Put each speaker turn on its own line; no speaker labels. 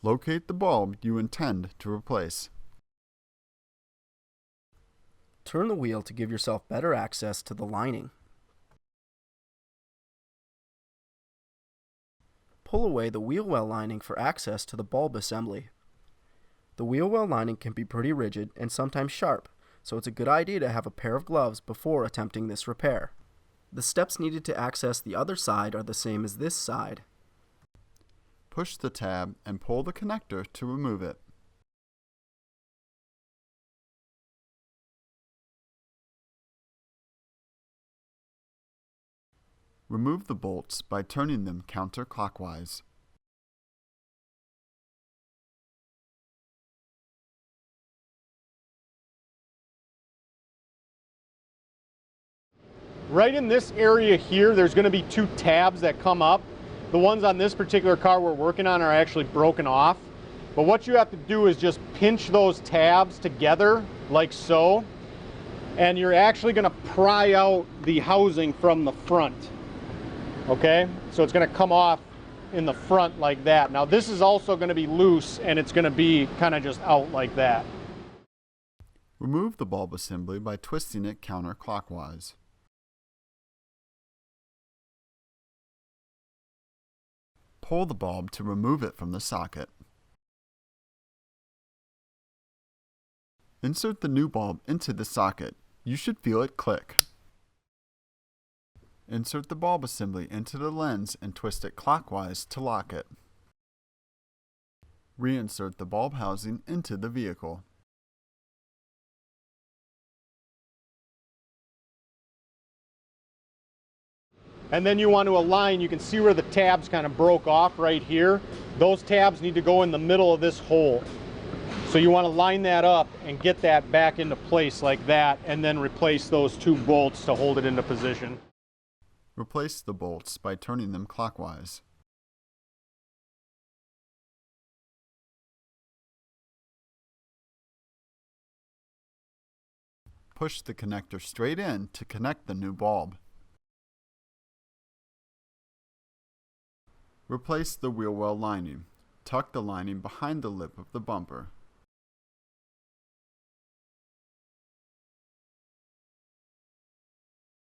Locate the bulb you intend to replace.
Turn the wheel to give yourself better access to the lining. Pull away the wheel well lining for access to the bulb assembly. The wheel well lining can be pretty rigid and sometimes sharp, so it's a good idea to have a pair of gloves before attempting this repair. The steps needed to access the other side are the same as this side.
Push the tab and pull the connector to remove it. Remove the bolts by turning them counterclockwise.
Right in this area here, there's going to be two tabs that come up. The ones on this particular car we're working on are actually broken off. But what you have to do is just pinch those tabs together like so. And you're actually going to pry out the housing from the front. Okay, so it's going to come off in the front like that. Now this is also going to be loose and it's going to be kind of just out like that.
Remove the bulb assembly by twisting it counterclockwise. Pull the bulb to remove it from the socket. Insert the new bulb into the socket. You should feel it click. Insert the bulb assembly into the lens and twist it clockwise to lock it. Reinsert the bulb housing into the vehicle.
And then you want to align, you can see where the tabs kind of broke off right here. Those tabs need to go in the middle of this hole. So you want to line that up and get that back into place like that, and then replace those two bolts to hold it into position.
Replace the bolts by turning them clockwise. Push the connector straight in to connect the new bulb. Replace the wheel well lining. Tuck the lining behind the lip of the bumper.